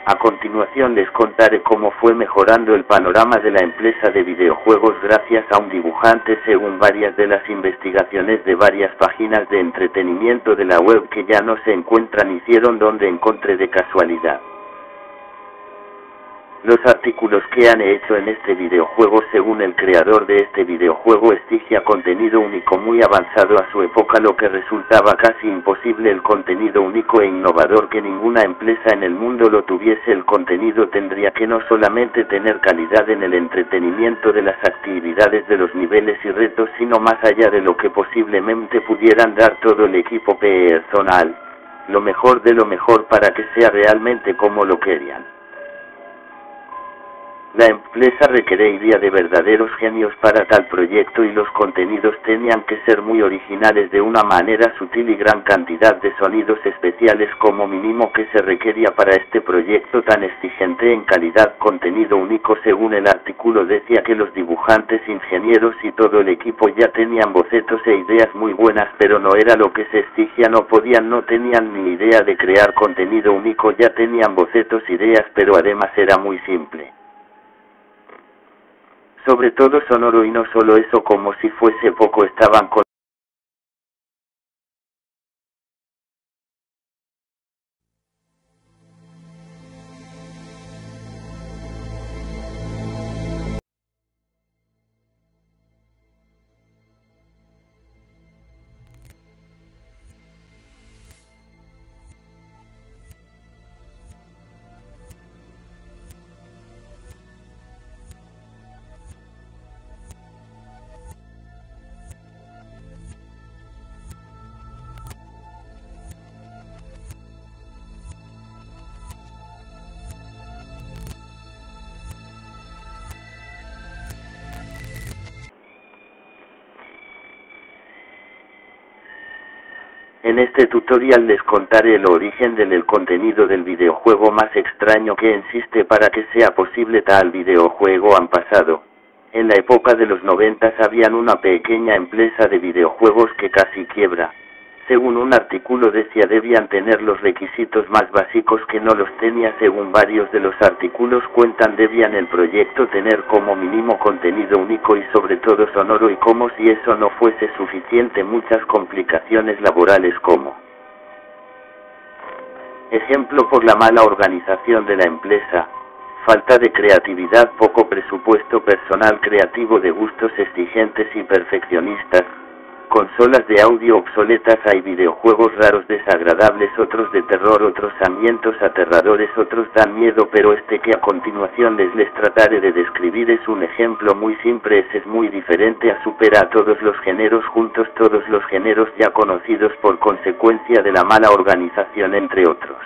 A continuación les contaré cómo fue mejorando el panorama de la empresa de videojuegos gracias a un dibujante según varias de las investigaciones de varias páginas de entretenimiento de la web que ya no se encuentran hicieron donde encontré de casualidad. Los artículos que han hecho en este videojuego según el creador de este videojuego exigia contenido único muy avanzado a su época, lo que resultaba casi imposible el contenido único e innovador que ninguna empresa en el mundo lo tuviese. El contenido tendría que no solamente tener calidad en el entretenimiento de las actividades de los niveles y retos, sino más allá de lo que posiblemente pudieran dar todo el equipo personal, lo mejor de lo mejor para que sea realmente como lo querían. La empresa requeriría de verdaderos genios para tal proyecto y los contenidos tenían que ser muy originales de una manera sutil y gran cantidad de sonidos especiales como mínimo que se requería para este proyecto tan exigente en calidad. Contenido único según el artículo decía que los dibujantes, ingenieros y todo el equipo ya tenían bocetos e ideas muy buenas, pero no era lo que se exigía, no tenían ni idea de crear contenido único, ya tenían bocetos, ideas, pero además era muy simple. Sobre todo sonoro, y no solo eso, como si fuese poco estaban con En este tutorial les contaré el origen del contenido del videojuego más extraño que existe para que sea posible tal videojuego. Han pasado. En la época de los 90 habían una pequeña empresa de videojuegos que casi quiebra. Según un artículo decía debían tener los requisitos más básicos que no los tenía. Según varios de los artículos cuentan debían el proyecto tener como mínimo contenido único y sobre todo sonoro, y como si eso no fuese suficiente muchas complicaciones laborales como ejemplo por la mala organización de la empresa, falta de creatividad, poco presupuesto, personal creativo de gustos exigentes y perfeccionistas, consolas de audio obsoletas, hay videojuegos raros, desagradables, otros de terror, otros ambientes aterradores, otros dan miedo, pero este que a continuación les trataré de describir es un ejemplo muy simple, es muy diferente a supera a todos los géneros juntos, todos los géneros ya conocidos por consecuencia de la mala organización entre otros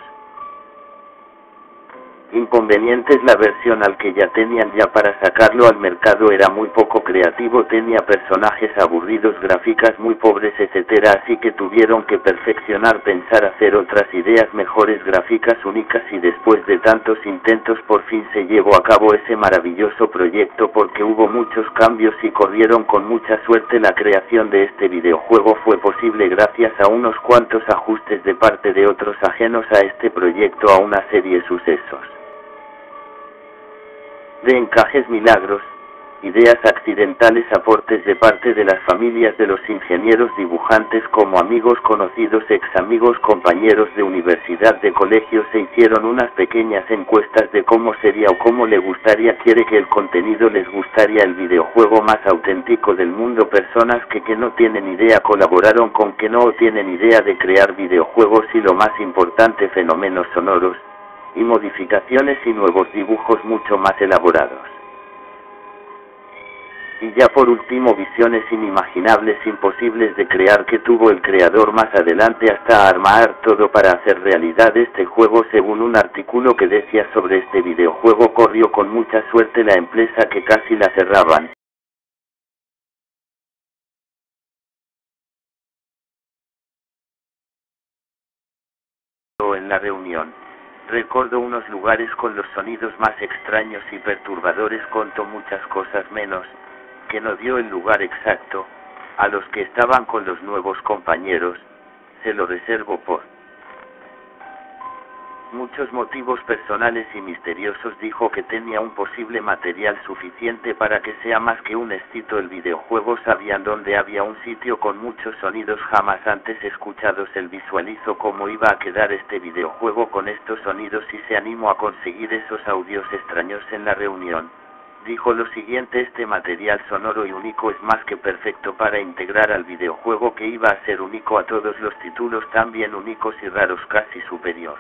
inconvenientes. La versión al que ya tenían ya para sacarlo al mercado era muy poco creativo, tenía personajes aburridos, gráficas muy pobres, etcétera, así que tuvieron que perfeccionar, pensar, hacer otras ideas mejores, gráficas únicas, y después de tantos intentos por fin se llevó a cabo ese maravilloso proyecto porque hubo muchos cambios y corrieron con mucha suerte. La creación de este videojuego fue posible gracias a unos cuantos ajustes de parte de otros ajenos a este proyecto, a una serie de sucesos de encajes, milagros, ideas accidentales, aportes de parte de las familias de los ingenieros, dibujantes como amigos, conocidos, ex amigos, compañeros de universidad, de colegio. Se hicieron unas pequeñas encuestas de cómo sería o cómo le gustaría, quiere que el contenido les gustaría el videojuego más auténtico del mundo. Personas que no tienen idea colaboraron con que no tienen idea de crear videojuegos, y lo más importante, fenómenos sonoros y modificaciones y nuevos dibujos mucho más elaborados. Y ya por último, visiones inimaginables, imposibles de crear que tuvo el creador más adelante hasta armar todo para hacer realidad este juego. Según un artículo que decía sobre este videojuego, corrió con mucha suerte la empresa que casi la cerraban. En la reunión recuerdo unos lugares con los sonidos más extraños y perturbadores, contó muchas cosas menos, que no dio el lugar exacto, a los que estaban con los nuevos compañeros, se lo reservo por muchos motivos personales y misteriosos. Dijo que tenía un posible material suficiente para que sea más que un éxito el videojuego. Sabían dónde había un sitio con muchos sonidos jamás antes escuchados. Él visualizó cómo iba a quedar este videojuego con estos sonidos y se animó a conseguir esos audios extraños en la reunión. Dijo lo siguiente: este material sonoro y único es más que perfecto para integrar al videojuego, que iba a ser único a todos los títulos, también únicos y raros, casi superior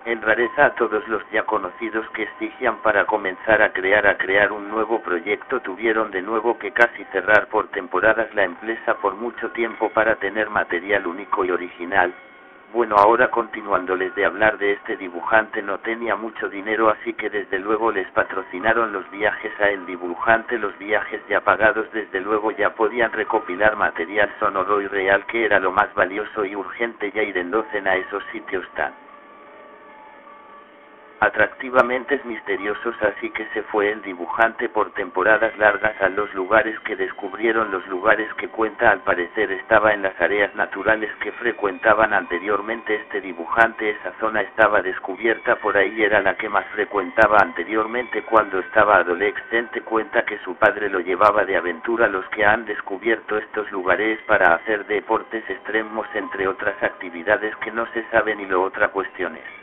en rareza a todos los ya conocidos que exigían. Para comenzar a crear un nuevo proyecto, tuvieron de nuevo que casi cerrar por temporadas la empresa por mucho tiempo para tener material único y original. Bueno, ahora continuándoles de hablar de este dibujante, no tenía mucho dinero, así que desde luego les patrocinaron los viajes a el dibujante. Los viajes ya pagados, desde luego ya podían recopilar material sonoro y real, que era lo más valioso y urgente, ya ir en docena a esos sitios tan atractivamente misteriosos. Así que se fue el dibujante por temporadas largas a los lugares que descubrieron. Los lugares que cuenta al parecer estaba en las áreas naturales que frecuentaban anteriormente este dibujante. Esa zona estaba descubierta por ahí, era la que más frecuentaba anteriormente cuando estaba adolescente. Cuenta que su padre lo llevaba de aventura. Los que han descubierto estos lugares para hacer deportes extremos, entre otras actividades que no se saben. Y lo otra cuestión es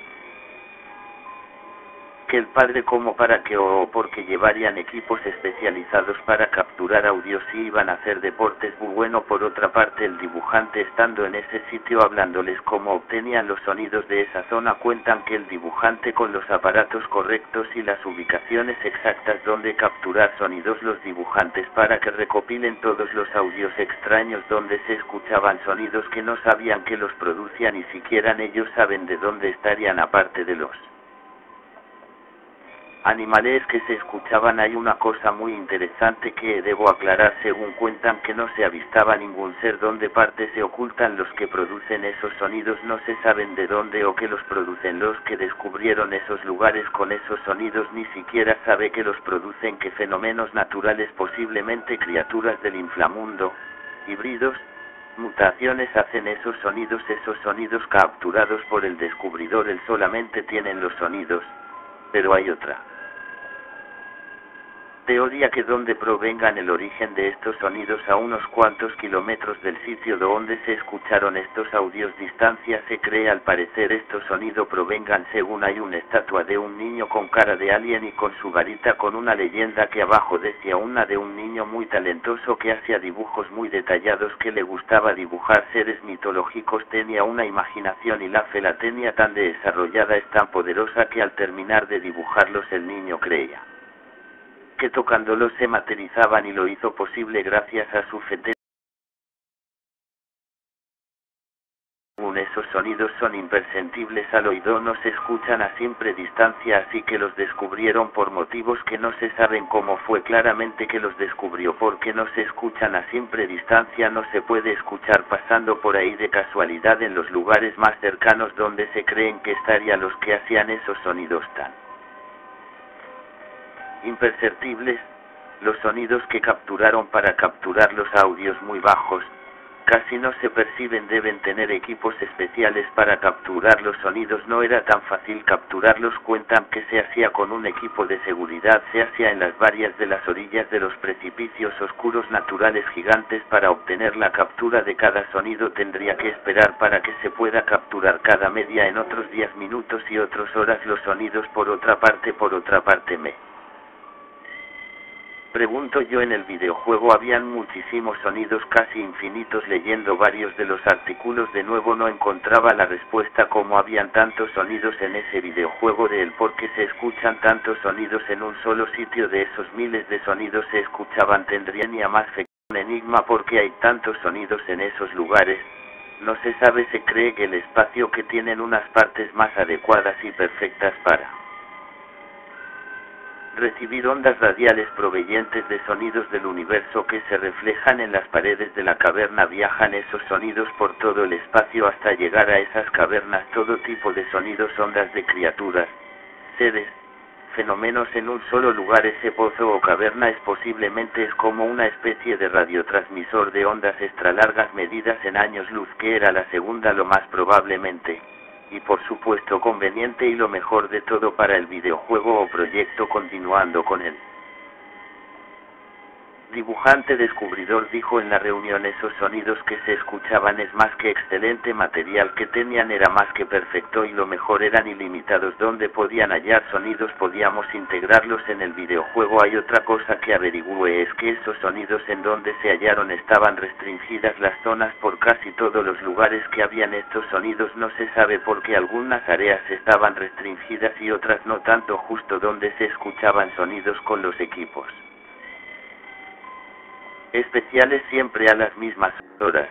que el padre, como para qué o porque llevarían equipos especializados para capturar audios y iban a hacer deportes. Bueno, por otra parte, el dibujante estando en ese sitio hablándoles cómo obtenían los sonidos de esa zona, cuentan que el dibujante con los aparatos correctos y las ubicaciones exactas donde capturar sonidos, los dibujantes para que recopilen todos los audios extraños donde se escuchaban sonidos que no sabían que los producían, ni siquiera ellos saben de dónde estarían, aparte de los animales que se escuchaban. Hay una cosa muy interesante que debo aclarar: según cuentan, que no se avistaba ningún ser donde parte se ocultan los que producen esos sonidos. No se saben de dónde o que los producen. Los que descubrieron esos lugares con esos sonidos ni siquiera sabe que los producen, que fenómenos naturales, posiblemente criaturas del inframundo, híbridos, mutaciones, hacen esos sonidos capturados por el descubridor. Él solamente tienen los sonidos, pero hay otra teoría que donde provengan el origen de estos sonidos, a unos cuantos kilómetros del sitio donde se escucharon estos audios, distancia, se cree al parecer estos sonidos provengan, según hay una estatua de un niño con cara de alien y con su varita, con una leyenda que abajo decía una de un niño muy talentoso que hacía dibujos muy detallados, que le gustaba dibujar seres mitológicos, tenía una imaginación y la fe la tenía tan desarrollada, es tan poderosa, que al terminar de dibujarlos el niño creía que tocándolos se materializaban, y lo hizo posible gracias a su fe. Esos sonidos son imperceptibles al oído, no se escuchan a simple distancia, así que los descubrieron por motivos que no se saben cómo fue claramente que los descubrió, porque no se escuchan a simple distancia, no se puede escuchar pasando por ahí de casualidad en los lugares más cercanos donde se creen que estarían los que hacían esos sonidos tan imperceptibles. Los sonidos que capturaron para capturar los audios muy bajos, casi no se perciben, deben tener equipos especiales para capturar los sonidos. No era tan fácil capturarlos, cuentan que se hacía con un equipo de seguridad, se hacía en las varias de las orillas de los precipicios oscuros naturales gigantes. Para obtener la captura de cada sonido tendría que esperar para que se pueda capturar cada media, en otros 10 minutos y otras horas los sonidos. Por otra parte me pregunto yo, en el videojuego habían muchísimos sonidos, casi infinitos. Leyendo varios de los artículos de nuevo no encontraba la respuesta, como habían tantos sonidos en ese videojuego, de él por qué se escuchan tantos sonidos en un solo sitio. De esos miles de sonidos se escuchaban, tendría ni a más fe un enigma porque hay tantos sonidos en esos lugares. No se sabe, se cree que el espacio que tienen unas partes más adecuadas y perfectas para recibir ondas radiales provenientes de sonidos del universo que se reflejan en las paredes de la caverna. Viajan esos sonidos por todo el espacio hasta llegar a esas cavernas. Todo tipo de sonidos, ondas de criaturas, seres, fenómenos en un solo lugar. Ese pozo o caverna es como una especie de radiotransmisor de ondas extra largas medidas en años luz, que era la segunda, lo más probablemente y por supuesto conveniente y lo mejor de todo para el videojuego o proyecto continuando con él. Dibujante descubridor dijo en la reunión: esos sonidos que se escuchaban es más que excelente, material que tenían era más que perfecto y lo mejor eran ilimitados, donde podían hallar sonidos podíamos integrarlos en el videojuego. Hay otra cosa que averigüé, es que esos sonidos en donde se hallaron estaban restringidas las zonas por casi todos los lugares que habían estos sonidos, no se sabe por qué algunas áreas estaban restringidas y otras no tanto, justo donde se escuchaban sonidos con los equipos especiales siempre a las mismas horas.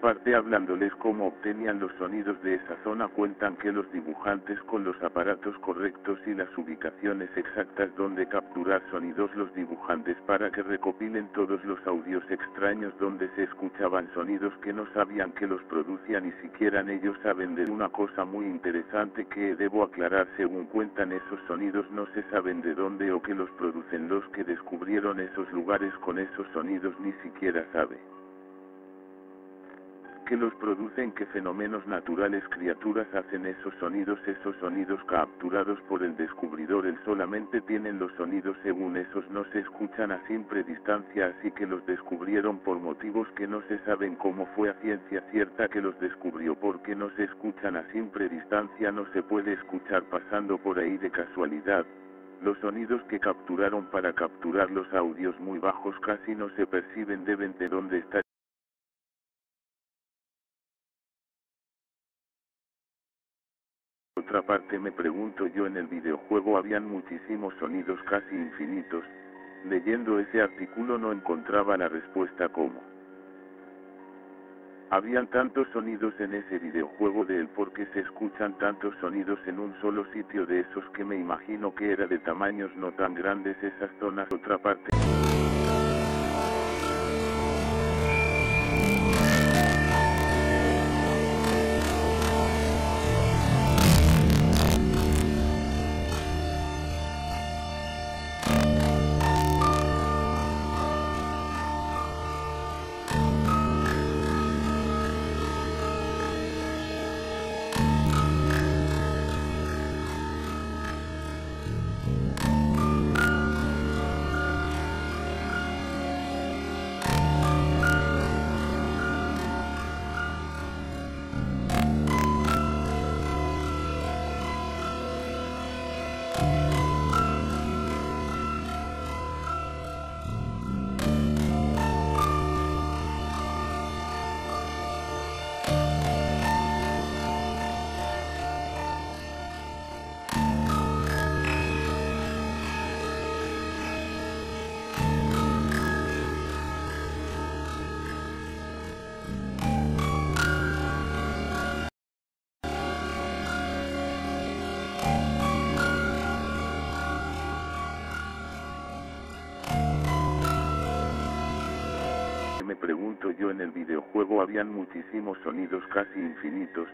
Parte hablándoles cómo obtenían los sonidos de esa zona, cuentan que los dibujantes con los aparatos correctos y las ubicaciones exactas donde capturar sonidos, los dibujantes para que recopilen todos los audios extraños donde se escuchaban sonidos que no sabían que los producían, ni siquiera ellos saben de una cosa muy interesante que debo aclarar. Según cuentan, esos sonidos no se saben de dónde o que los producen. Los que descubrieron esos lugares con esos sonidos ni siquiera saben que los producen, qué fenómenos naturales, criaturas hacen esos sonidos capturados por el descubridor. Él solamente tienen los sonidos, según esos no se escuchan a simple distancia, así que los descubrieron por motivos que no se saben. Cómo fue a ciencia cierta que los descubrió, porque no se escuchan a simple distancia, no se puede escuchar pasando por ahí de casualidad. Los sonidos que capturaron para capturar los audios muy bajos casi no se perciben, deben de dónde está. Otra parte me pregunto yo, en el videojuego habían muchísimos sonidos casi infinitos. Leyendo ese artículo no encontraba la respuesta cómo habían tantos sonidos en ese videojuego de él, porque se escuchan tantos sonidos en un solo sitio, de esos que me imagino que era de tamaños no tan grandes esas zonas. Otra parte me pregunto yo, en el videojuego habían muchísimos sonidos casi infinitos.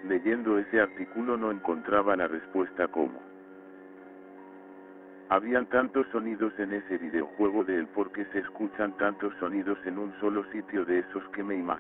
Leyendo ese artículo no encontraba la respuesta cómo habían tantos sonidos en ese videojuego de él, porque se escuchan tantos sonidos en un solo sitio, de esos que me imagino